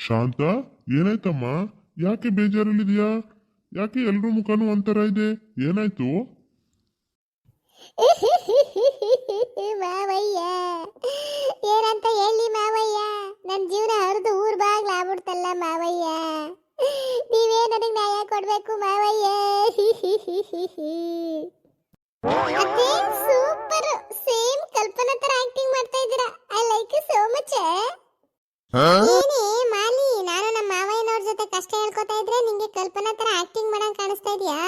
ಶಾಂತ, ಏನಾಯ್ತಮ್ಮ? ಯಾಕೆ ಬೇಜಾರಲ್ಲಿದೆಯಾ? ಯಾಕೆ ಎಲ್ರ ಮುಖನೂ ಒಂಥರ ಇದೆ? ಏನಾಯ್ತು? ಮಾವಯ್ಯ, ಏನಂತ ಹೇಳಿ ಮಾವಯ್ಯ, ನನ್ನ ಜೀವನ ಹರಿದು ಊರ್ ಬಾಗ್ಲ ಆಗ್ಬಿಡ್ತಲ್ಲ ಮಾವಯ್ಯ. ನೀವೇ ನನಗೆ ನ್ಯಾಯ ಕೊಡ್ಬೇಕು ಮಾವಯ್ಯ. ಅದೇ ಸೂಪರ್, ಸೇಮ್ ಕಲ್ಪನಾ ತರ ಆಕ್ಟಿಂಗ್ ಮಾಡ್ತಾ ಇದ್ದೀರಾ. I like you so much. ಏನೇ ಮಾಲಿ, ನಾನು ನಮ್ಮ ಮಾವಯ್ಯನವ್ರ ಜೊತೆ ಕಷ್ಟ ಹೇಳ್ಕೊತಾ ಇದ್ರೆ ನಿಂಗೆ ಕಲ್ಪನಾ ತರ ಆಕ್ಟಿಂಗ್ ಮಾಡಂಗ್ ಕಾಣಿಸ್ತಾ ಇದೆಯಾ?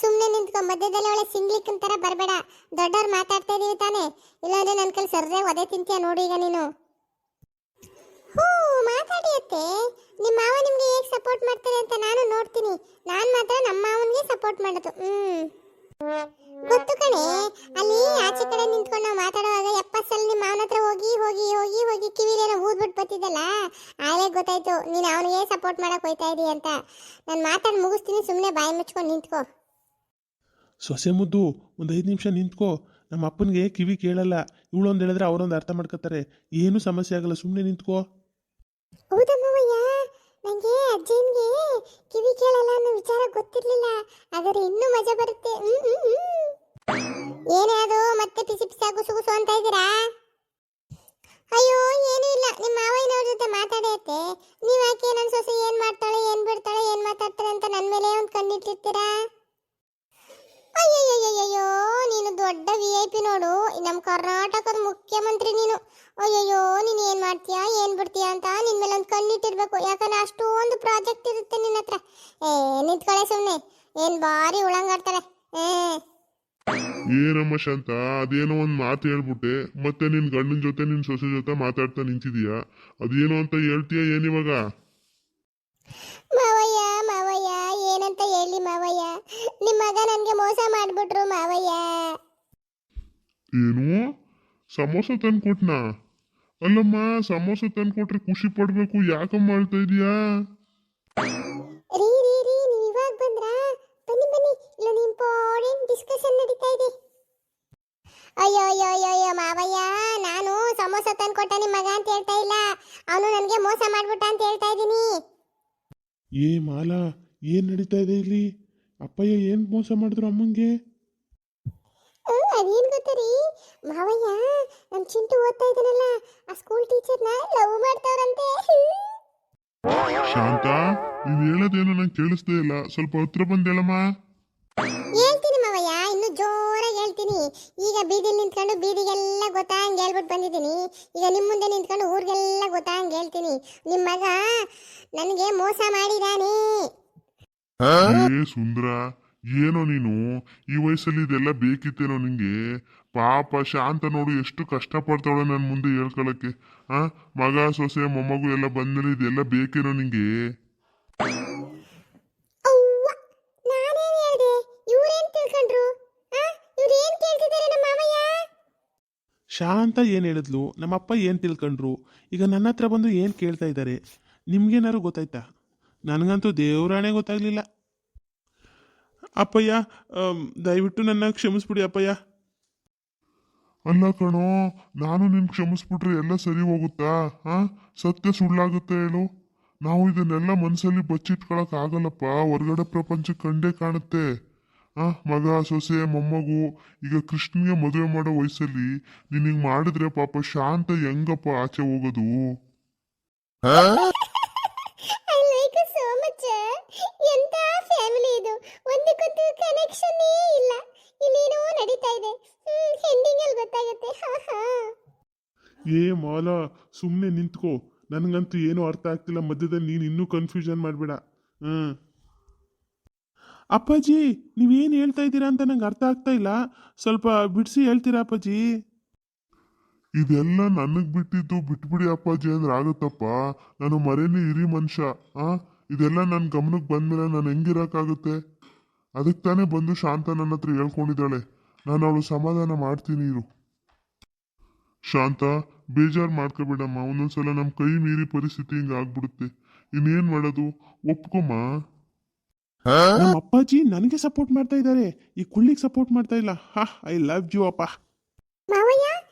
ಸುಮ್ಮನೆ ನಿಂತ್ಕೊ, ಮಧ್ಯದಲ್ಲಿ ಒಳ್ಳೆ ಸಿಂಗ್ಲಿಕ್ಕನ್ ತರ ಬರಬೇಡ. ದೊಡ್ಡವ್ರು ಮಾತಾಡ್ತಾ ಇದೀವಿ ತಾನೆ, ಇಲ್ಲಾಂದ್ರೆ ನನ್ನ ಕೈಲಿ ಸರ್ರೆ ಒದೆ ತಿಂತೀಯ ನೋಡಿ ಈಗ ನೀನು. ಹೂ, ಮಾತಾಡಿ ಅತ್ತೆ. ನಿಮ್ಮ ಮಾವ ನಿಮ್ಗೆ ಹೇಗೆ ಸಪೋರ್ಟ್ ಮಾಡ್ತಾರೆ ಅಂತ ನಾನು ನೋಡ್ತೀನಿ. ನಾನು ಮಾತ್ರ ನಮ್ಮ ಮಾವನಿಗೆ ಸಪೋರ್ಟ್ ಮಾಡೋದು. ಗೊತ್ತು ಕಣೆ, ಅಲ್ಲಿ ಆಚೆ ಕಡೆ ನಿಂತ್ಕೊಂಡು ನಾವು ಮಾತಾಡುವಾಗ 70 ಸಲ ನಿಮ್ಮ ಮಾವನ ಹತ್ರ ಹೋಗಿ ಹೋಗಿ ಹೋಗಿ ಹೋಗಿ ಕಿವಿಲೇನೋ ಊದ್ಬಿಟ್ಟು ಬರ್ತಿದ್ದಲ್ಲ, ಆಲೇ ಗೊತ್ತಾಯ್ತು ನೀನು ಅವನಿಗೆ ಸಪೋರ್ಟ್ ಮಾಡಕ್ ಹೋಯ್ತಾ ಇದೀಯ ಅಂತ. ನಾನು ಮಾತಾಡಿ ಮುಗಿಸ್ತೀನಿ, ಸುಮ್ಮನೆ ಬಾಯಿ ಮುಚ್ಕೊಂಡು ನಿಂತ್ಕೋ. ಸೊಸೆ ಮುದ್ದು, ಒಂದು 5 ನಿಮಿಷ ನಿಂತ್ಕೋ. ನಮ್ಮ ಅಪ್ಪನಿಗೆ ಕಿವಿ ಕೇಳಲ್ಲ. ಇವಳೊಂದು ಹೇಳಿದ್ರೆ ಅವರೊಂದು ಅರ್ಥ ಮಾಡ್ಕೋತಾರೆ. ಏನೂ ಸಮಸ್ಯೆ ಆಗಲ್ಲ, ಸುಮ್ಮನೆ ನಿಂತ್ಕೋ. ಹೌದಮ್ಮಯ್ಯ, ನನಗೆ ಅಜ್ಜನಿಗೆ ಕಿವಿ ಕೇಳಲ್ಲ ಅನ್ನೋ ವಿಚಾರ ಗೊತ್ತಿರಲಿಲ್ಲ. ಆದರೆ ಇನ್ನೂ ಮಜಾ ಬರುತ್ತೆ. ಏನೇ ಅದು ಮತ್ತೆ ಪಿಸಿ ಪಿಸಿ ಗುಸು ಗುಸು ಅಂತ ಇದ್ದೀರಾ? ಅಯ್ಯೋ ಏನೂ ಇಲ್ಲ, ನಿಮ್ಮ ಮಾವಯ್ಯನವ್ರ ಜೊತೆ ಮಾತಾಡತ್ತೆ. ನೀವು ಯಾಕೆ ನನ್ನ ಸೊಸೆ ಏನು ಮಾಡ್ತಾಳೆ, ಏನು ಬಿಡ್ತಾಳೆ, ಏನು ಮಾತಾಡ್ತಾಳೆ ಅಂತ ನನ್ನ ಮೇಲೆ ಒಂದು ಕಣ್ಣಿಟ್ಟಿರ್ತೀರಾ? ಅಯ್ಯಯ್ಯಯ್ಯೋ, ನೀನು ದೊಡ್ಡ VIP ನೋಡು, ನಮ್ಮ ಕರ್ನಾಟಕದ ಮುಖ್ಯಮಂತ್ರಿ ನೀನು. ಅಯ್ಯಯ್ಯೋ, ನೀನು ಏನು ಮಾಡ್ತೀಯಾ, ಏನು ಬಿಡ್ತೀಯಾ ಅಂತ ನಿನ್ನ ಮೇಲೆ ಒಂದು ಕಣ್ಣಿಟ್ಟಿರ್ಬೇಕು. ಯಾಕಂದ್ರೆ ಅಷ್ಟೊಂದು ಪ್ರಾಜೆಕ್ಟ್ ಇರುತ್ತೆ ನಿನ್ನ ಹತ್ರ. ನಿಂತ್ಕೊಳ್ಳೆ ಸುಮ್ಮನೆ, ಏನು ಭಾರಿ ಉಳಂಗಾಡ್ತಾರೆ. ಏನಮ್ಮ ಶಾಂತ, ಅದೇನೋ ಒಂದ್ ಮಾತು ಹೇಳ್ಬಿಟ್ಟೆ, ಮತ್ತೆ ನಿನ್ ಗಂಡನ ಜೊತೆ ನಿನ್ ಸೊಸೆ ಜೊತೆ ಮಾತಾಡ್ತಾ ನಿಂತಿದೀಯಾ? ಅದೇನೋ ಅಂತ ಹೇಳ್ತೀಯ ಏನಿವಾಗ? ಮಾವಯ್ಯ ಮಾವಯ್ಯ, ಏನಂತ ಹೇಳಿ ಮಾವಯ್ಯ, ನಿಮ್ಮ ಮಗ ನನಗೆ ಮೋಸ ಮಾಡಿಬಿಟ್ರು ಮಾವಯ್ಯ. ಏನು, ಸಮೋಸ ತಂದ್ಕೊಟ್ನಾ? ಅಲ್ಲಮ್ಮ, ಸಮೋಸ ತಂದ್ಕೊಟ್ರೆ ಖುಷಿ ಪಡ್ಬೇಕು, ಯಾಕಮ್ಮ ಅಳ್ತಾ ಇದೀಯಾ? ರೀ ರೀ ರೀ, ನೀವು ಇವಾಗ ಬಂದ್ರಾ? ಬನ್ನಿ ಬನ್ನಿ, ಇಲ್ಲೊಂದು ಇಂಪಾರ್ಟೆಂಟ್ ಡಿಸ್ಕಷನ್ ನಡೀತಾ ಇದೆ. ಅಯ್ಯೋ ಅಯ್ಯೋ ಅಯ್ಯೋ ಅಯ್ಯೋ ಮಾವಯ್ಯ, ನಾನು ಸಮೋಸ ತಂದ್ಕೊಟ್ಟ ನಿಮ್ಮ ಮಗ ಅಂತ ಹೇಳ್ತಾ ಇಲ್ಲ, ಅವನು ನನಗೆ ಮೋಸ ಮಾಡ್ಬಿಟ್ಟ ಅಂತ ಹೇಳ್ತಾ ಇದ್ದೀನಿ. ಏ ಮಾಲಾ, ಏನು ನಡೀತಾ ಇದೆ ಇಲ್ಲಿ? ಅಪ್ಪಯ್ಯ ಏನು ಮೋಸ ಮಾಡಿದ್ರು ಅಮ್ಮಂಗೆ? ಅದೇನು ಗೊತ್ತರಿ ಮಾವಯ್ಯ, ನಮ್ಮ ಚಿಂಟು ಓದ್ತಾ ಇದ್ದಾನಲ್ಲ, ಆ ಸ್ಕೂಲ್ ಟೀಚರ್ನ ಲವ್ ಮಾಡ್ತಾವ್ರಂತೆ. ಶಾಂತ, ನೀನ್ ಹೇಳೋದೇನು ನಂಗೆ ಕೇಳಿಸ್ದೇ ಇಲ್ಲ, ಸ್ವಲ್ಪ ಹತ್ರ ಬಂದ್ ಹೇಳಮ್ಮ. ಹೇಳ್ತೀನಿ ಮಾವಯ್ಯ, ಇನ್ನು ಜೋರಾಗಿ ಹೇಳ್ತೀನಿ. ಈಗ ಬೀದಿಲಿ ನಿಂತ್ಕೊಂಡು ಬೀದಿಗೆಲ್ಲ ಗೊತ್ತಾಂಗ್ ಹೇಳ್ಬಿಟ್ಟು ಬಂದಿದ್ದೀನಿ. ಈಗ ನಿಮ್ಮ ಮುಂದೆ ನಿಂತ್ಕೊಂಡು ಊರಿಗೆಲ್ಲ ಗೊತ್ತಾಂಗ್ ಹೇಳ್ತೀನಿ. ನಿಮ್ಮ ಮಗ ನನಗೆ ಮೋಸ ಮಾಡಿದಾನೆ. ಏ ಸುಂದ್ರ, ಏನೋ ನೀನು ಈ ವಯಸ್ಸಲ್ಲಿ ಇದೆಲ್ಲ ಬೇಕಿತ್ತೇನೋ ನಿಂಗೆ? ಪಾಪ ಶಾಂತ ನೋಡು ಎಷ್ಟು ಕಷ್ಟ ಪಡ್ತಾವಳೆ ನನ್ನ ಮುಂದೆ ಹೇಳ್ಕೊಳಕ್ಕೆ. ಮಗ ಸೊಸೆ ಮೊಮ್ಮಗು ಎಲ್ಲ ಬಂದ್ಮೇಲೆ ಇದೆಲ್ಲ ಬೇಕೇನೋ ನಿಂಗೆ? ಅವ್ವ, ನಾನೇನ್ ಹೇಳ್ದೆ? ಇವ್ರೇನ್ ತಿಳ್ಕೊಂಡ್ರು? ಇವ್ರೇನ್ ಕೇಳ್ತಿದ್ದಾರೆ ನಮ್ಮ ಮಾವಯ್ಯ? ಶಾಂತ ಏನು ಹೇಳಿದ್ಲು, ನಮ್ಮಪ್ಪ ಏನು ತಿಳ್ಕೊಂಡ್ರು, ಈಗ ನನ್ನ ಹತ್ರ ಬಂದು ಏನು ಕೇಳ್ತಾ ಇದ್ದಾರೆ? ನಿಮ್ಗೇನಾರು ಗೊತ್ತಾಯ್ತಾ? ನನಗಂತೂ ದೇವರಾಣೆ ಗೊತ್ತಾಗ್ಲಿಲ್ಲ. ಅಪ್ಪಯ್ಯ, ದಯವಿಟ್ಟು ನನ್ನ ಕ್ಷಮಿಸ್ಬಿಡಿ ಅಪ್ಪಯ್ಯ. ಅಲ್ಲ ಕಣೋ, ನಾನು ನಿನ್ ಕ್ಷಮಿಸ್ಬಿಟ್ರೆ ಎಲ್ಲ ಸರಿ ಹೋಗುತ್ತಾ? ಸತ್ಯ ಸುಳ್ಳಾಗುತ್ತೆ ಹೇಳು? ನಾವು ಇದನ್ನೆಲ್ಲ ಮನಸ್ಸಲ್ಲಿ ಬಚ್ಚಿಟ್ಕೊಳಕ್ ಆಗಲ್ಲಪ್ಪ. ಹೊರಗಡೆ ಪ್ರಪಂಚ ಕಂಡೇ ಕಾಣುತ್ತೆ. ಮಗ ಸೊಸೆ ಮೊಮ್ಮಗು, ಈಗ ಕೃಷ್ಣನ್ಗೆ ಮದುವೆ ಮಾಡೋ ವಯಸ್ಸಲ್ಲಿ ನೀನ್ ಹಿಂಗ್ ಮಾಡಿದ್ರೆ ಪಾಪ ಶಾಂತ ಹೆಂಗಪ್ಪ ಆಚೆ ಹೋಗೋದು? I like you so much. ಎಂತ ಫ್ಯಾಮಿಲಿ ಇದು, ಒಂದಕ್ಕೊಂದು ಕನೆಕ್ಷನ್ ಇಲ್ಲ. ಇಲ್ಲೇನೋ ನಡೀತಾ ಇದೆ, ಎಂಡಿಂಗ್ ಅಲ್ಲಿ ಗೊತ್ತಾಗುತ್ತೆ. ಏ ಮಾಲಾ, ಸುಮ್ಮನೆ ನಿಂತ್ಕೋ. ನನಗಂತೂ ಏನೂ ಅರ್ಥ ಆಗ್ತಿಲ್ಲ. ಮಧ್ಯದಲ್ಲಿ ನೀನು ಇನ್ನೂ ಕನ್ಫ್ಯೂಷನ್ ಮಾಡಬೇಡ. ಅಪ್ಪಾಜಿ, ನೀವೇನು ಹೇಳ್ತಾ ಇದ್ದೀರಾ ಅಂತ ನಂಗೆ ಅರ್ಥ ಆಗ್ತಾ ಇಲ್ಲ. ಸ್ವಲ್ಪ ಬಿಡಿಸಿ ಹೇಳ್ತೀರಾ ಅಪ್ಪಾಜಿ? ಇದೆಲ್ಲ ನನಗ್ ಬಿಟ್ಟಿದ್ದು ಬಿಟ್ಬಿಡಿ ಅಪ್ಪಾಜಿ ಅಂದ್ರೆ ಆಗುತ್ತಪ್ಪ? ನಾನು ಮರೇಲಿ ಹಿರಿ ಮನುಷ್ಯ. ಇದೆಲ್ಲ ನನ್ನ ಗಮನಕ್ಕೆ ಬಂದ್ಮೇಲೆ ನಾನು ಹೆಂಗಿರಕ್ಕಾಗುತ್ತೆ? ಅದಕ್ಕೆ ತಾನೇ ಬಂದು ಶಾಂತ ನನ್ನ ಹತ್ರ ಹೇಳ್ಕೊಂಡಿದ್ದಾಳೆ. ನಾನು ಅವಳು ಸಮಾಧಾನ ಮಾಡ್ತೀನಿ ಇರು. ಶಾಂತ, ಬೇಜಾರು ಮಾಡ್ಕೋಬೇಡಮ್ಮ. ಒಂದೊಂದ್ಸಲ ನಮ್ಮ ಕೈ ಮೀರಿ ಪರಿಸ್ಥಿತಿ ಹಿಂಗೆ ಆಗ್ಬಿಡುತ್ತೆ. ಇನ್ನೇನ್ ಮಾಡೋದು, ಒಪ್ಕೊಮ್ಮ. ನಮ್ಮ ಅಪ್ಪಾಜಿ ನನಗೆ ಸಪೋರ್ಟ್ ಮಾಡ್ತಾ ಇದ್ದಾರೆ, ಈ ಕುಳ್ಳಿಗೆ ಸಪೋರ್ಟ್ ಮಾಡ್ತಾ ಇಲ್ಲ. ಐ ಲವ್ ಯು ಅಪ್ಪ. ಮಾವಯ್ಯ,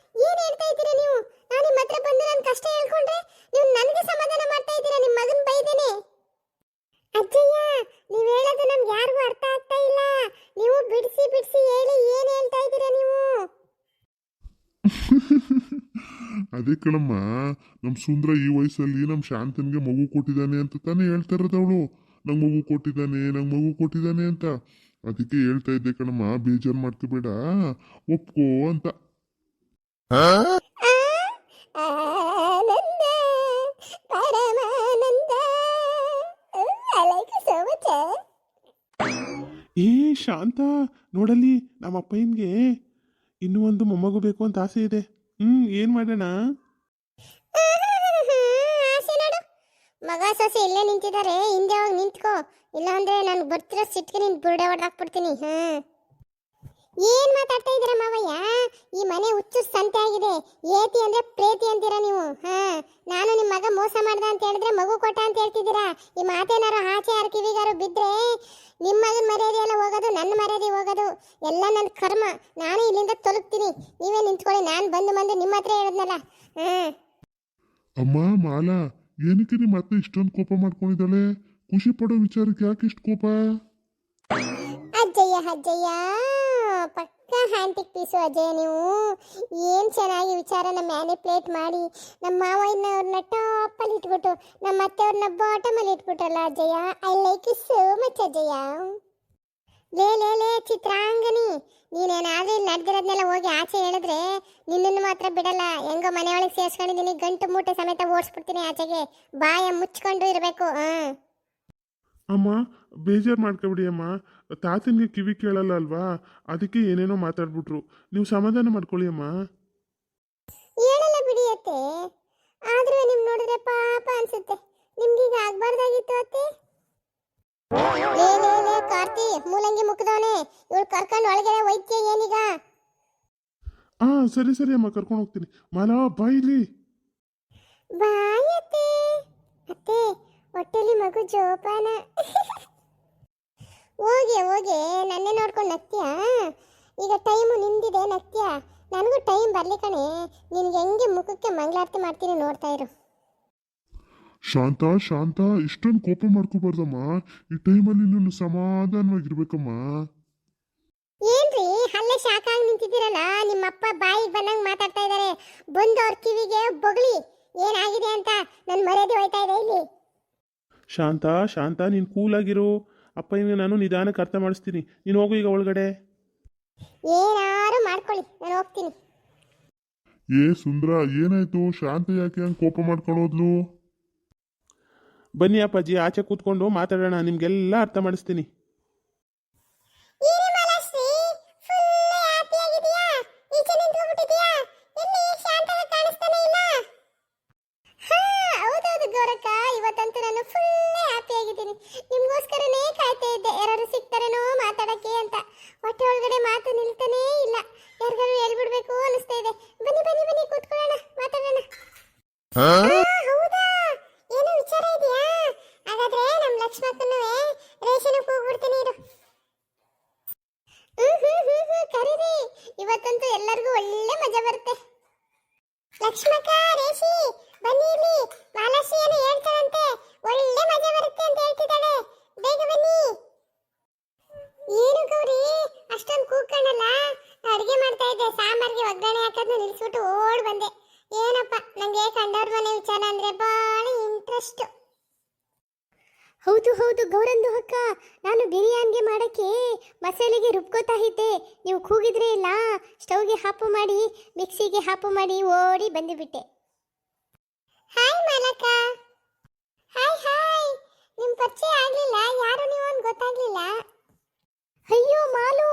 ಏನ್ ಹೇಳ್ತಾ ಇದ್ದೀರಾ ನೀವು? ನಾನು ನಿಮ್ಮ ಹತ್ರ ಬಂದು ನನ್ನ ಕಷ್ಟ ಹೇಳ್ಕೊಂಡ್ರೆ ನೀವು ನನಗೆ ಸಮಾಧಾನ ಮಾಡ್ತಾ ಇದ್ದೀರಾ? ನಿಮ್ಮ ಮಗನ ಅದೇ ಕಣಮ್ಮ, ನಮ್ ಸುಂದ್ರ ಈ ವಯಸ್ಸಲ್ಲಿ ನಮ್ ಶಾಂತನ್ಗೆ ಮಗು ಕೊಟ್ಟಿದ್ದಾನೆ ಅಂತ ತಾನೇ ಹೇಳ್ತಾ ಇರೋದು ಅವಳು. ನಂಗ್ ಮಗು ಕೊಟ್ಟಿದ್ದಾನೆ, ನಂಗ್ ಮಗು ಕೊಟ್ಟಿದ್ದಾನೆ ಅಂತ. ಅದಕ್ಕೆ ಹೇಳ್ತಾ ಇದ್ದೆ ಕಣಮ್ಮ, ಬೇಜಾರ್ ಮಾಡ್ಕೋಬೇಡ, ಒಪ್ಕೋ ಅಂತ. ಆನಂದ ಪರಮಾನಂದ. I like so much. ಏ ಶಾಂತ, ನೋಡಲ್ಲಿ ನಮ್ಮ ಅಪ್ಪಯ್ಯನ್ಗೆ ಇನ್ನೂ ಒಂದು ಮೊಮ್ಮಗು ಬೇಕು ಅಂತ ಆಸೆ ಇದೆ. ಏನು ಮಾಡೋಣ? ಆಸೆ ನೋಡು, ಮಗ ಸೊಸೆ ಇಲ್ಲೇ ನಿಂತಿದ್ದಾರೆ, ಹಿಂದೆ ಹೋಗಿ ನಿಂತ್ಕೋ. ಇಲ್ಲಾಂದ್ರೆ ನಾನು ಬರ್ತಿರೋ ಸಿಟ್ಟಿಗೆ ನಿನ್ ಬುರುಡೆ ಹೊಡೆದಾಕ್ಬಿಡ್ತೀನಿ. ಏನ್ ಮಾತಾಡ್ತಾ ಇದ್ದೀರಾ ಮಾವಯ್ಯ? ಈ ಮನೆ ಹುಚ್ಚು ಸಂತೆ ಆಗಿದೆ. ಏತಿ ಅಂದ್ರೆ ಪ್ರೇತಿ ಅಂತೀರಾ ನೀವು. ನಾನು ನಿಮ್ಮ ಮಗ ಮೋಸ ಮಾಡ್ದ ಅಂತ ಹೇಳಿದ್ರೆ ಮಗು ಕೊಟ್ಟ ಅಂತ ಹೇಳ್ತಿದ್ದೀರಾ. ಈ ಮಾತೇನಾರು ಆಚೆ ಯಾರ ಕಿವಿಗಾರು ಬಿದ್ರೆ ನಿಮ್ಮ ಮಗನ ಮರ್ಯಾದೆ ಎಲ್ಲ ಹೋಗೋದು, ನನ್ನ ಮರ್ಯಾದೆ ಹೋಗೋದು, ಎಲ್ಲ ನನ್ನ ಕರ್ಮ. ನಾನು ಇಲ್ಲಿಂದ ತೊಲಗ್ತೀನಿ, ನೀವೇ ನಿಂತ್ಕೊಳ್ಳಿ. ನಾನು ಬಂದು ನಿಮ್ಮ ಹತ್ರ ಹೇಳಿದ್ನಲ್ಲ. ಅಮ್ಮ ಮಾಲಾ, ಏನಕ್ಕೆ ನಿಮ್ಮ ಅತ್ತೆ ಇಷ್ಟೊಂದು ಕೋಪ ಮಾಡ್ಕೊಂಡಿದ್ದಾಳೆ? ಖುಷಿ ಪಡೋ ವಿಚಾರಕ್ಕೆ ಯಾಕೆ ಇಷ್ಟು ಕೋಪ? ಅಜ್ಜಯ್ಯ ಪಕ್ಕ ಹ್ಯಾಂಟಿಕ್ ಪೀಸು ಅಜಯ್ ನೀವು. ಏನು ಚೆನ್ನಾಗಿ ವಿಚಾರನ ಮ್ಯಾನಿಪ್ಯುಲೇಟ್ ಮಾಡಿ ನಮ್ಮ ಮಾವಯ್ಯನವ್ರನ್ನ ಟಾಪಲ್ಲಿ ಇಟ್ಬಿಟ್ಟು ನಮ್ಮ ಅತ್ತೆಯವ್ರನ್ನ ಬಾಟಮಲ್ಲಿ ಇಟ್ಬಿಟ್ರಲ್ಲ ಅಜಯ್ಯ. I like you so much ಅಜಯ್ಯ. ಲೇ ಚಿತ್ರಾಂಗನಿ, ನೀನೇನಾದ್ರೂ ಇಲ್ಲಿ ನಡೆದಿರೋದ್ನೆಲ್ಲ ಹೋಗಿ ಆಚೆ ಹೇಳಿದ್ರೆ ನಿನ್ನನ್ನು ಮಾತ್ರ ಬಿಡಲ್ಲ. ಹೆಂಗೋ ಮನೆಯೊಳಗೆ ಸೇರ್ಸ್ಕೊಂಡಿದ್ದೀನಿ, ಗಂಟು ಮೂಟೆ ಸಮೇತ ಓಡಿಸ್ಬಿಡ್ತೀನಿ ಆಚೆಗೆ. ಬಾಯ ಮುಚ್ಕೊಂಡು ಇರಬೇಕು. ಅಮ್ಮ ಬೇಜಾರು ಮಾಡ್ಕೊಬಿಡಿ ಅಮ್ಮ. ತಾತನಿಗೆ ಕಿವಿ ಕೇಳಲ್ಲ ಅಲ್ವಾ, ಅದಕ್ಕೆ ಏನೇನೋ ಮಾತಾಡ್ಬಿಟ್ರು. ನೀವು ಸಮಾಧಾನ ಮಾಡ್ಕೊಳ್ಳಿ ಅಮ್ಮ. ಹೇಳಲ್ಲ ಬಿಡಿಯತ್ತೆ, ಆದ್ರೂ ನಿಮ್ ನೋಡಿದ್ರೆ ಪಾಪ ಅನ್ಸುತ್ತೆ. ನಿಮ್ಗೀಗ ಆಗ್ಬಾರ್ದಾಗಿತ್ತು ಅತ್ತೆ. ಲೇ ಕಾರ್ತಿ, ಮೂಲಂಗಿ ಮುಖದವನೇ, ಇವಳು ಕರ್ಕೊಂಡು ಒಳಗಡೆ ಒಯ್ತೀಯ ಏನೀಗ? ಸರಿ ಅಮ್ಮ, ಕರ್ಕೊಂಡು ಹೋಗ್ತೀನಿ. ಮಾಲಾ ಬಾಯಿಲಿ. ಬಾಯ್ ಅತ್ತೆ. ಅತ್ತೆ ಹೊಟ್ಟೆಲಿ ಮಗು ಜೋಪಾನ. ಹೋಗಿ ನನ್ನೇ ನೋಡ್ಕೊಂಡು ನಗ್ತೀಯಾ? ಈಗ ಟೈಮು ನಿಂದಿದೆ, ನಗ್ತೀಯಾ? ನನಗೂ ಟೈಮ್ ಬರ್ಲಿ ಕಣೆ. ನಿನ್ಗೆ ಹೆಂಗೆ ಮುಖಕ್ಕೆ ಮಂಗಳಾರತಿ ಮಾಡ್ತೀನಿ, ನೋಡ್ತಾ ಇರು. ಶಾಂತ, ಇಷ್ಟೊಂದು ಕೋಪ ಮಾಡ್ಕೋಬಾರ್ದಮ್ಮ. ಈ ಟೈಮಲ್ಲಿ ನೀನು ಸಮಾಧಾನವಾಗಿರ್ಬೇಕಮ್ಮ. ಏನ್ರಿ ಅಲ್ಲೇ ಶಾಕ್ ಆಗಿ ನಿಂತಿದ್ದೀರಲ್ಲ? ನಿಮ್ಮಪ್ಪ ಬಾಯಿಗೆ ಬಂದಂಗೆ ಮಾತಾಡ್ತಾ ಇದ್ದಾರೆ. ಬಂದು ಅವ್ರ ಕಿವಿಗೆ ಬೊಗಳಿ, ಏನಾಗಿದೆ ಅಂತ. ನನ್ನ ಮರ್ಯಾದೆ ಹೋಯ್ತಾ ಇದೆ ಇಲ್ಲಿ. ಶಾಂತ ನೀನು ಕೂಲಾಗಿರು. ಅಪ್ಪಯ್ಯನಿಗೆ ನಾನು ನಿಧಾನಕ್ಕೆ ಅರ್ಥ ಮಾಡಿಸ್ತೀನಿ. ನೀನು ಹೋಗು ಈಗ ಒಳಗಡೆ. ಏನಾರು ಮಾಡ್ಕೊಳ್ಳಿ, ನಾನು ಹೋಗ್ತೀನಿ. ಸುಂದ್ರ, ಏನಾಯ್ತು? ಶಾಂತ ಯಾಕೆ ಹಂಗೆ ಕೋಪ ಮಾಡ್ಕೊಂಡು ಹೋದ್ಲು? ಬನ್ನಿ ಅಪ್ಪಾಜಿ, ಆಚೆ ಕೂತ್ಕೊಂಡು ಮಾತಾಡೋಣ, ನಿಮ್ಗೆಲ್ಲ ಅರ್ಥ ಮಾಡಿಸ್ತೀನಿ. ಇವತ್ತಂತೂ ನಾನು ಫುಲ್ ಹ್ಯಾಪಿ ಆಗಿದ್ದೀನಿ. ನಿಮ್ಗೋಸ್ಕರನೇ ಕಾಯ್ತಾ ಇದ್ದೆ, ಯಾರು ಸಿಗ್ತಾರೇನೋ ಮಾತಾಡಕ್ಕೆ ಅಂತ. ಹೊಟ್ಟೆ ಒಳಗಡೆ ಮಾತು ನಿಲ್ತಾನೇ ಇಲ್ಲ. ಯಾರಿಗಾರು ಹೇಳ್ಬಿಡ್ಬೇಕು ಅನಿಸ್ತಾ ಇದೆ. ಬನ್ನಿ ಕೂತ್ಕೊಳ್ಳೋಣ, ಮಾತಾಡೋಣ. ಹೌದಾ, ಏನೋ ವಿಚಾರ ಇದೆಯಾ? ಹಾಗಾದ್ರೆ ನಮ್ಮ ಲಕ್ಷ್ಮಕ್ಕನೂ ರೇಷನ್ಗೆ ಹೋಗ್ಬಿಡ್ತೀನಿ ಇರು. ಕರೀರಿ, ಇವತ್ತಂತೂ ಎಲ್ಲರಿಗೂ ಒಳ್ಳೆ ಮಜಾ ಬರುತ್ತೆ. ಲಕ್ಷ್ಮಕ್ಕ, ರೇಷಿ ಬನ್ನಿ ಇಲ್ಲಿ. ಮಾಲಾಶ್ರೀ ಏನು ಹೇಳ್ತಾರಂತೆ, ಒಳ್ಳೆ ಮಜಾ ಬರುತ್ತೆ ಅಂತ ಹೇಳ್ತಿದ್ದಾಳೆ. ಬೇಗ ಬನ್ನಿ. ಏನು ಗೌರಿ ಅಷ್ಟೊಂದು ಕೂಗ್ಕಣಲ್ಲ? ಅಡುಗೆ ಮಾಡ್ತಾ ಇದ್ದೆ, ಸಾಂಬಾರ್ಗೆ ಒಗ್ಗರಣೆ ಹಾಕೋದನ್ನ ನಿಲ್ಸ್ಬಿಟ್ಟು ಓಡ್ ಬಂದೆ. ಏನಪ್ಪ, ನಂಗೆ ಕಂಡವ್ರ ಮನೆ ವಿಚಾರ ಅಂದ್ರೆ ಬಹಳ ಇಂಟ್ರೆಸ್ಟ್. ಹೌದು ಗೌರಂದು ಅಕ್ಕ, ನಾನು ಬಿರಿಯಾನಿಗೆ ಮಾಡೋಕ್ಕೆ ಮಸಾಲೆಗೆ ರುಬ್ಕೋತಾ ಇದ್ದೆ. ನೀವು ಕೂಗಿದ್ರೆ ಇಲ್ಲ, ಸ್ಟವ್ಗೆ ಹಾಪು ಮಾಡಿ ಮಿಕ್ಸಿಗೆ ಹಾಪು ಮಾಡಿ ಓಡಿ ಬಂದುಬಿಟ್ಟೆ. ಹಾಯ್ ಮಾಲಕ. ಹಾಯ್, ನಿಮ್ಮ ಪರಿಚಯ ಆಗಲಿಲ್ಲ, ಯಾರು ನೀವು ಅಂತ ಗೊತ್ತಾಗ್ಲಿಲ್ಲ. ಅಯ್ಯೋ ಮಾಲು,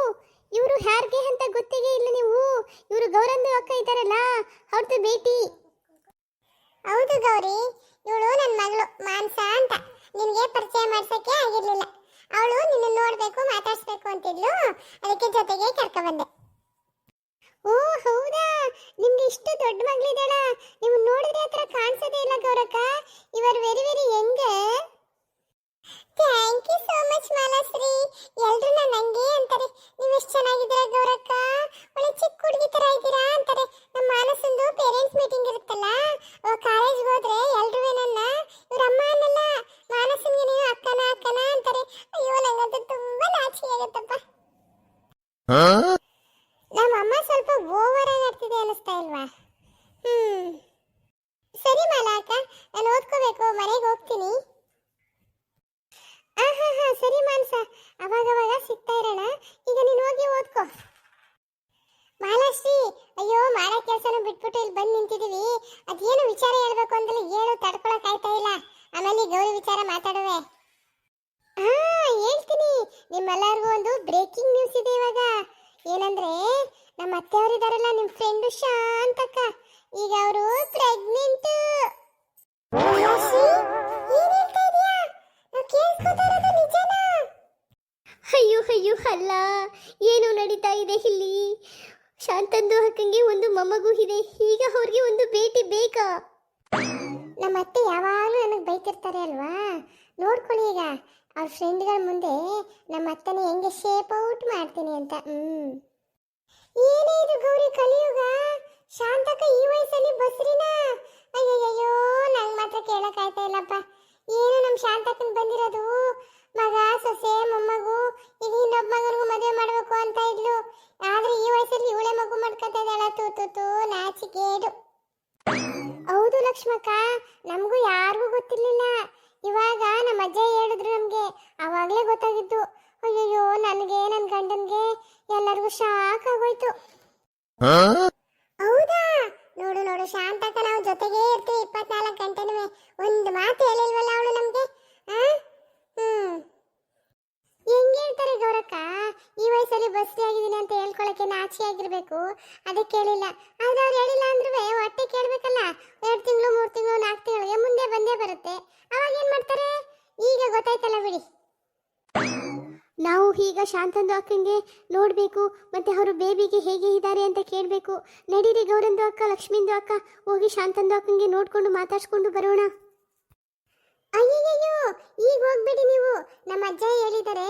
ಇವರು ಯಾರಿಗೆ ಅಂತ ಗೊತ್ತಿಗೆ ಇಲ್ಲ ನೀವು. ಇವರು ಗೌರಂದು ಅಕ್ಕ ಇದ್ದಾರಲ್ಲ, ಅವ್ರದ್ದು ಭೇಟಿ. ಹೌದು ಗೌರಿ, ಇವಳು ನನ್ನ ಮಗಳು ಮಾನ್ಸ ಅಂತ. ನಿನಗೆ ಪರಿಚಯ ಮಾಡ್ಸೋಕ್ಕೆ ಆಗಿರ್ಲಿಲ್ಲ. ಅವಳು ನಿನ್ನ ನೋಡಬೇಕು, ಮಾತಾಡ್ಸ್ಬೇಕು ಅಂತಿದ್ಲು, ಅದಕ್ಕೆ ಜೊತೆಗೆ ಕರ್ಕೊಂಡ್ಬಂದೆ. ಓ ಹೌದಾ, ನಿಮ್ಗೆ ಇಷ್ಟು ದೊಡ್ಡ ಮಗಳಿದ್ದಾಳ? ನೀವು ನೋಡಿದ್ರೆ ಹತ್ರ ಕಾಣಿಸೋದೇ ಇಲ್ಲ ಗೌರಕ್ಕ. You are very young. Thank you so much Malashree. ಎಲ್ರು ನಂಗೆ ಅಂತಾರೆ, ನೀವು ಎಷ್ಟು ಚೆನ್ನಾಗಿದ್ದೀರಾ ಗೌರಕ್ಕ, ಒಳ್ಳೆ ಚಿಕ್ಕ ಹುಡುಗಿ ಥರ ಇದ್ದೀರಾ ಅಂತಾರೆ. ನಮ್ಮ ಮಾನಸಂದು ಪೇರೆಂಟ್ಸ್ ಮೀಟಿಂಗ್ ಇರುತ್ತಲ್ಲ, ಕಾಲೇಜ್ಗೆ ಹೋದ್ರೆ ಎಲ್ರೂ ನನ್ನ ಇವ್ರ ಅಮ್ಮ ಅನ್ನಲ್ಲ, ಮಾನಸನ್ಗೆ ನೀವು ಅಕ್ಕನ ಅಂತಾರೆ. ಅಯ್ಯೋ, ನಂಗಂತೂ ತುಂಬಾ ನಾಚಿಕೆ ಆಗುತ್ತಪ್ಪ. ನಮ್ಮ ಅಮ್ಮ ಸ್ವಲ್ಪ ಓವರ್ ಆಗಿ ಆಡ್ತಿದೆ ಅನಿಸ್ತಾ ಇಲ್ವಾ? ಆಮೇಲೆ ಈ ಗೌರಿ ವಿಚಾರ ಮಾತಾಡುವೆ. ಹಾ, ಹೇಳ್ತೀನಿ. ನಿಮ್ಮೆಲ್ಲರಿಗೂ ಒಂದು ಬ್ರೇಕಿಂಗ್ ನ್ಯೂಸ್ ಇದೆ ಇವಾಗ. ಏನಂದ್ರೆ ನಮ್ಮ ಅತ್ತೆಯವರು ಇದಾರಲ್ಲ, ನಿಮ್ ಫ್ರೆಂಡು ಶಾಂತಕ್ಕ, ಈಗ ಅವರು ಪ್ರೆಗ್ನೆಂಟ್. ಅಯ್ಯೋ ಅಯ್ಯೋ ಅಲ್ಲ, ಏನು ನಡೀತಾ ಇದೆ ಇಲ್ಲಿ? ಶಾಂತಂದು ಅಕ್ಕಂಗೆ ಒಂದು ಮೊಮ್ಮಗು ಇದೆ, ಈಗ ಅವ್ರಿಗೆ ಒಂದು ಬೇಟಿ ಬೇಕಾ? ನಮ್ಮ ಅತ್ತೆ ಯಾವಾಗಲೂ ನನಗೆ ಬೈತಿರ್ತಾರೆ ಅಲ್ವಾ, ನೋಡ್ಕೊಳ್ಳಿ ಈಗ ಅವ್ರ ಫ್ರೆಂಡ್ಗಳ ಮುಂದೆ ನಮ್ಮ ಅತ್ತನ ಹೆಂಗೆ ಶೇಪ್ ಔಟ್ ಮಾಡ್ತೀನಿ ಅಂತ. ಏನೇ ಇದು ಗೌರಿ ಕಲಿಯುಗ? ಶಾಂತಕ ಈ ವಯಸ್ಸಲ್ಲಿ ಬಸ್ರಿನಾ? ಅಯ್ಯಯ್ಯೋ, ನಂಗೆ ಮಾತ್ರ ಕೇಳಕ್ ಆಯ್ತಾ ಇಲ್ಲಪ್ಪ. ಏನು ನಮ್ಮ ಶಾಂತಕನ್ ಬಂದಿರೋದು ಮಗ, ಸೊಸೆ, ಮೊಮ್ಮಗು, ಈಗ ಇನ್ನೊಬ್ಬ ಮಗನಿಗೂ ಮದುವೆ ಮಾಡ್ಬೇಕು ಅಂತ ಇದ್ಲು. ಆದ್ರೆ ಈ ವಯಸ್ಸಲ್ಲಿ ಇವಳೆ ಮಗು ಮಾಡ್ಕೊತಾ ಇದ್ದಾಳ. ತೂ ನಾಚಿಕೇಡು. ಹೌದು ಲಕ್ಷ್ಮಕ್ಕ, ನಮಗೂ ಯಾರಿಗೂ ಗೊತ್ತಿರ್ಲಿಲ್ಲ. ಇವಾಗ ನಮ್ಮ ಅಜ್ಜ ಹೇಳಿದ್ರು ನಮ್ಗೆ, ಅವಾಗಲೇ ಗೊತ್ತಾಗಿದ್ದು. ಅಯ್ಯಯ್ಯೋ, ನನಗೆ ನನ್ನ ಗಂಡನ್ಗೆ ಎಲ್ಲರಿಗೂ ಶಾಕ್ ಆಗೋಯ್ತು. ಹೌದಾ? ನೋಡು ನೋಡು ಶಾಂತಕ್ಕ, ನಾವು ಜೊತೆಗೇ ಇರ್ತೀವಿ 24 ಗಂಟೆನೂ. ಒಂದು ಮಾತು ಹೇಳಿಲ್ವಲ್ಲ ಅವಳು ನಮ್ಗೆ. ಹೆಂಗೆ ಹೇಳ್ತಾರೆ ಗೌರಕ್ಕ? ಈ ವಯಸ್ಸಲ್ಲಿ ಬಸ್ರಿ ಆಗಿದ್ದೀನಿ ಅಂತ ಹೇಳ್ಕೊಳಕ್ಕೆ ನಾಚಿಕೆ ಆಗಿರ್ಬೇಕು, ಅದಕ್ಕೆ ಹೇಳಿಲ್ಲ. ಆದ್ರೆ ಅವ್ರು ಹೇಳಿಲ್ಲ ಅಂದ್ರೂ ಹೊಟ್ಟೆ ಕೇಳ್ಬೇಕಲ್ಲ. 2 ತಿಂಗಳು 3 ತಿಂಗಳು 4 ತಿಂಗಳಿಗೆ ಮುಂದೆ ಬಂದೇ ಬರುತ್ತೆ. ಅವಾಗ ಏನ್ ಮಾಡ್ತಾರೆ? ಈಗ ಗೊತ್ತಾಯ್ತಲ್ಲ ಬಿಡಿ. ನಾವು ಈಗ ಶಾಂತಂದು ಅಕ್ಕಂಗೆ ನೋಡಬೇಕು, ಮತ್ತೆ ಅವರು ಬೇಬಿಗೆ ಹೇಗೆ ಇದ್ದಾರೆ ಅಂತ ಕೇಳಬೇಕು. ನಡೀರಿ ಗೌರಂದು ಅಕ್ಕ, ಲಕ್ಷ್ಮಿಂದು ಅಕ್ಕ, ಹೋಗಿ ಶಾಂತಂದು ಅಕ್ಕಂಗೆ ನೋಡ್ಕೊಂಡು ಮಾತಾಡ್ಸ್ಕೊಂಡು ಬರೋಣ. ಅಯ್ಯಯ್ಯೋ, ಈಗ ಹೋಗ್ಬೇಡಿ ನೀವು. ನಮ್ಮ ಅಜ್ಜ ಹೇಳಿದ್ದಾರೆ,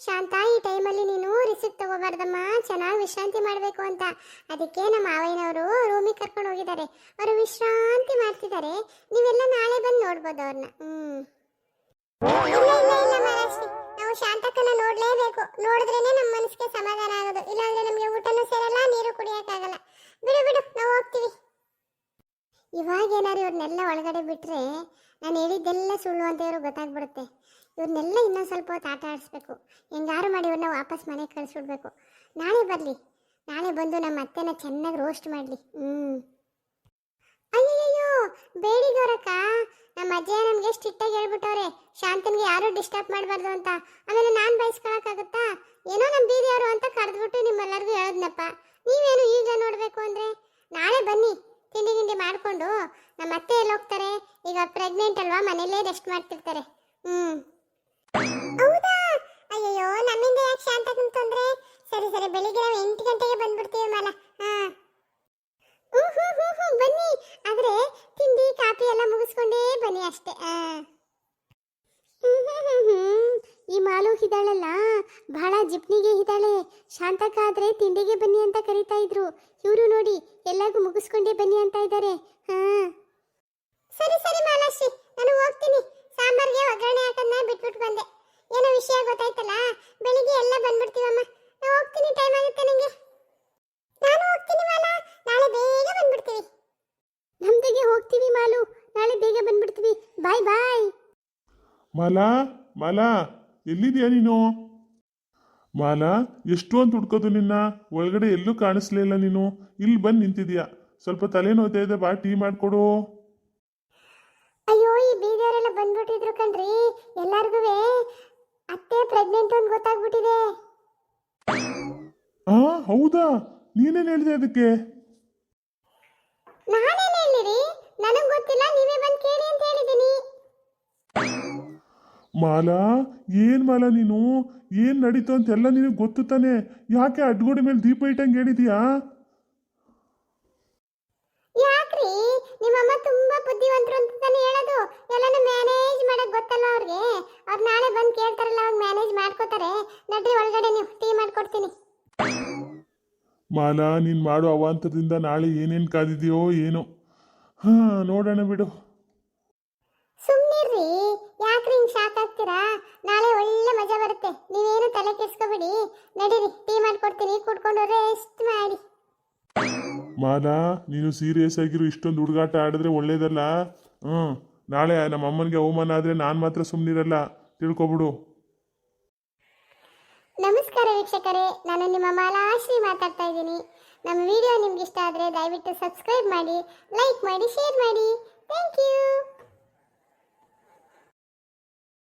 ಶಾಂತ ಈ ಟೈಮಲ್ಲಿ ನೀನು ರಿಸಿಪ್ಟ್ ತಗೋಬಾರ್ದಮ್ಮ, ಚೆನ್ನಾಗಿ ವಿಶ್ರಾಂತಿ ಮಾಡಬೇಕು ಅಂತ. ಅದಕ್ಕೆ ನಮ್ಮ ಮಾವಯ್ಯನವರು ರೂಮಿಗೆ ಕರ್ಕೊಂಡು ಹೋಗಿದ್ದಾರೆ. ಅವರು ವಿಶ್ರಾಂತಿ ಮಾಡ್ತಿದ್ದಾರೆ. ನೀವೆಲ್ಲ ನಾಳೆ ಬಂದು ನೋಡ್ಬೋದು ಅವ್ರನ್ನ. ಇಲ್ಲ ಇಲ್ಲ ಇಲ್ಲ ಮಹಾರಾಷ್ಟ್ರಿ, ನಾವು ಶಾಂತಕ್ಕನ ನೋಡ್ಲೇಬೇಕು. ನೋಡಿದ್ರೇನೆ ನಮ್ಮ ಮನಸ್ಸಿಗೆ ಸಮಾಧಾನ ಆಗೋದು. ಇಲ್ಲಾಂದ್ರೆ ನಮಗೆ ಊಟನೂ ಸೇರಲ್ಲ, ನೀರು ಕುಡಿಯೋಕ್ಕಾಗಲ್ಲ. ಬಿಡು ಬಿಡು, ನಾವು ಹೋಗ್ತೀವಿ. ಇವಾಗ ಏನಾರು ಇವ್ರನ್ನೆಲ್ಲ ಒಳಗಡೆ ಬಿಟ್ರೆ ನಾನು ಹೇಳಿದ್ದೆಲ್ಲ ಸುಳ್ಳು ಅಂತ ಇವ್ರಿಗೆ ಗೊತ್ತಾಗ್ಬಿಡುತ್ತೆ. ಇವ್ರನ್ನೆಲ್ಲ ಇನ್ನೊಂದು ಸ್ವಲ್ಪ ಹೊತ್ತು ಆಟ ಆಡಿಸ್ಬೇಕು. ಹೆಂಗಾರು ಮಾಡಿ ಇವ್ರನ್ನ ವಾಪಸ್ ಮನೆಗೆ ಕಳಿಸ್ಬಿಡ್ಬೇಕು. ನಾಳೆ ಬರಲಿ, ನಾಳೆ ಬಂದು ನಮ್ಮ ಅತ್ತೆನ ಚೆನ್ನಾಗಿ ರೋಸ್ಟ್ ಮಾಡಲಿ. ಅಯ್ಯಯ್ಯೋ, ಬೇಡಿ ಗೌರಕ್ಕ, ನಮ್ಮ ಅಜ್ಜ ನಮಗೆ ಸ್ಟ್ರಿಕ್ಟಾಗಿ ಹೇಳ್ಬಿಟ್ಟವ್ರೆ, ಶಾಂತನ್ಗೆ ಯಾರು ಡಿಸ್ಟರ್ಬ್ ಮಾಡಬಾರ್ದು ಅಂತ. ಆಮೇಲೆ ನಾನು ಬಯಸ್ಕೊಳಕ್ಕಾಗುತ್ತಾ? ಏನೋ ನಮ್ಮ ಬೀದಿಯವರು ಅಂತ ಕರೆದ್ಬಿಟ್ಟು ನಿಮ್ಮೆಲ್ಲರಿಗೂ ಹೇಳದ್ನಪ್ಪ. ನೀವೇನು ಈಗ ನೋಡಬೇಕು ಅಂದರೆ ನಾಳೆ ಬನ್ನಿ, ತಿಂಡಿ ಗಿಂಡಿ ಮಾಡಿಕೊಂಡು. ನಮ್ಮ ಅತ್ತೆ ಎಲ್ಲಿ ಹೋಗ್ತಾರೆ? ಈಗ ಪ್ರೆಗ್ನೆಂಟ್ ಅಲ್ವಾ, ಮನೇಲೇ ರೆಸ್ಟ್ ಮಾಡ್ತಿರ್ತಾರೆ. ಹೌದಾ? ಅಯ್ಯಯ್ಯೋ, ನಮ್ಮಿಂದ ಯಾಕೆ ಶಾಂತಕ್ಕನ ತೊಂದರೆ? ಸರಿ ಸರಿ, ಬೆಳಿಗ್ಗೆ ನಾವು 8 ಗಂಟೆಗೆ ಬಂದ್ಬಿಡ್ತೀವಿ ಮಲ್ಲ. ಬನ್ನಿ, ಆದ್ರೆ ತಿಂಡಿ ಕಾಫಿ ಎಲ್ಲ ಮುಗಿಸ್ಕೊಂಡೇ ಬನ್ನಿ ಅಷ್ಟೇ. ಈ ಮಾಲು ಇದ್ದಾಳಲ್ಲ, ಬಹಳ ಜಿಪ್ನಿಗೆ ಇದ್ದಾಳೆ. ಶಾಂತಕ್ಕ ಆದ್ರೆ ತಿಂಡಿಗೆ ಬನ್ನಿ ಅಂತ ಕರೀತಾ ಇದ್ರು. ಇವರು ನೋಡಿ ಎಲ್ಲರಿಗೂ ಮುಗಿಸ್ಕೊಂಡೇ ಬನ್ನಿ ಅಂತ ಇದ್ದಾರೆ. ಸರಿ ಸರಿ ಮಾಲಾಶ್ರೀ, ನಾನು ಹೋಗ್ತೀನಿ. ಸಾಂಬಾರ್ಗೆ ಒಗ್ಗರಣೆ ಹಾಕೋದನ್ನ ಬಿಟ್ಬಿಟ್ಟು ಬಂದೆ. ಏನೋ ವಿಷಯ ಗೊತ್ತಾಯ್ತಲ್ಲ, ಬೆಳಿಗ್ಗೆ ಎಲ್ಲ ಬಂದ್ಬಿಡ್ತೀವಮ್ಮ. ನಾನು ಹೋಗ್ತೀನಿ, ಟೈಮ್ ಆಗುತ್ತೆ ನನಗೆ. ನಾನು ಹೋಗ್ತೀನಿ ಮಾಲಾ, ನಾಳೆ ಬೇಗ ಬಂದ್ಬಿಡ್ತೀವಿ. ನಮ್ದಿಗೆ ಹೋಗ್ತೀವಿ ಮಾಲು, ನಾಳೆ ಬೇಗ ಬಂದ್ಬಿಡ್ತೀವಿ. ಬಾಯ್ ಬಾಯ್. ಮಾಲಾ, ಮಾಲಾ, ಎಲ್ಲಿದ್ಯಾ ನೀನು? ಮಾಲಾ, ಎಷ್ಟು ಅಂತ ಹುಡ್ಕೋದು ನಿನ್ನ? ಒಳಗಡೆ ಎಲ್ಲೂ ಕಾಣಿಸ್ಲಿಲ್ಲ ನೀನು. ಇಲ್ಲಿ ಬಂದು ನಿಂತಿದ್ಯಾ. ಸ್ವಲ್ಪ ತಲೆನೋಯ್ತಾ ಇದೆ, ಬಾ ಟೀ ಮಾಡಿಕೊಡು. ಅಯ್ಯೋ, ಈ ಬೀದಿಯವರೆಲ್ಲ ಬಂದ್ಬಿಟ್ಟಿದ್ರು ಕಣ್ರಿ. ಎಲ್ಲಾರ್ಗೂ ಅತ್ತೆ ಪ್ರೆಗ್ನೆಂಟ್ ಅಂತ ಗೊತ್ತಾಗ್ಬಿಟ್ಟಿದೆ. ಹೌದಾ? ನೀನೇನು ಹೇಳಿದೆ ಅದಕ್ಕೆ? ನಾನೇನು ಹೇಳಿರಿ? ನನಗೆ ಗೊತ್ತಿಲ್ಲ, ನೀವೇ ಬಂದು ಕೇಳಿ ಅಂತ ಹೇಳಿದ್ದೀನಿ. ಮಾಲಾ, ಏನ್ ಮಾಲಾ ನೀನು? ಏನ್ ನಡೀತು ಅಂತೆಲ್ಲ ನಿನಗೆ ಗೊತ್ತು ತಾನೆ? ಯಾಕೆ ಅಡ್ಗೋಡಿ ಮೇಲೆ ದೀಪ ಇಟ್ಟಂಗೆ ಹೇಳಿದ್ಯಾ? ಯಾಕ್ರಿ, ನಿಮ್ಮಮ್ಮ ತುಂಬಾ ಬುದ್ಧಿವಂತರು ಅಂತ ತಾನೇ ಹೇಳೋದು. ಎಲ್ಲಾನು ಮ್ಯಾನೇಜ್ ಮಾಡಕ್ ಗೊತ್ತಲ್ಲ ಅವ್ರಿಗೆ. ಅವ್ರು ನಾಳೆ ಬಂದು ಕೇಳ್ತಾರಲ್ಲ, ಅವ್ರು ಮ್ಯಾನೇಜ್ ಮಾಡ್ಕೋತಾರೆ. ನಡ್ರಿ ಒಳಗಡೆ, ನೀವು ಟೀ ಮಾಡ್ಕೊಡ್ತೀನಿ. ಮಾಲಾ, ನೀನ್ ಮಾಡೋ ಅವಾಂತರದಿಂದ ನಾಳೆ ಏನೇನ್ ಕಾದಿದೆಯೋ ಏನೋ. ನೋಡೋಣ ಬಿಡು. ಸುಮ್ನಿರ್ರಿ, ಯಾಕ್ರಿ ಹಿಂಗ್ ಶಾಕ್ ಆಗ್ತೀರಾ? ನಾಳೆ ಒಳ್ಳೆ ಮಜಾ ಬರುತ್ತೆ. ನೀವೇನು ತಲೆ ಕೆಡ್ಸ್ಕೊಬಿಡಿ. ನಡೀರಿ, ಟೀ ಮಾಡ್ಕೊಡ್ತೀನಿ, ಕುಡ್ಕೊಂಡು ರೆಸ್ಟ್ ಮಾಡಿ. ಮಾಲಾ, ನೀನು ಸೀರಿಯಸ್ ಆಗಿರು. ಇಷ್ಟೊಂದು ಹುಡುಗಾಟ ಆಡಿದ್ರೆ ಒಳ್ಳೇದಲ್ಲ. ನಾಳೆ ನಮ್ಮ ಅಮ್ಮನಿಗೆ ಅವಮಾನ ಆದ್ರೆ ನಾನು ಮಾತ್ರ ಸುಮ್ಮನಿರಲ್ಲ, ತಿಳ್ಕೊಬಿಡು. ನಮಸ್ಕಾರ ವೀಕ್ಷಕರೇ, ನಾನು ನಿಮ್ಮ ಮಾಲಾಶ್ರೀ ಮಾತಾಡ್ತಾ ಇದ್ದೀನಿ. ನಮ್ಮ ವಿಡಿಯೋ ನಿಮ್ಗೆ ಇಷ್ಟ ಆದರೆ ದಯವಿಟ್ಟು ಸಬ್ಸ್ಕ್ರೈಬ್ ಮಾಡಿ, ಲೈಕ್ ಮಾಡಿ, ಶೇರ್ ಮಾಡಿ. Thank you.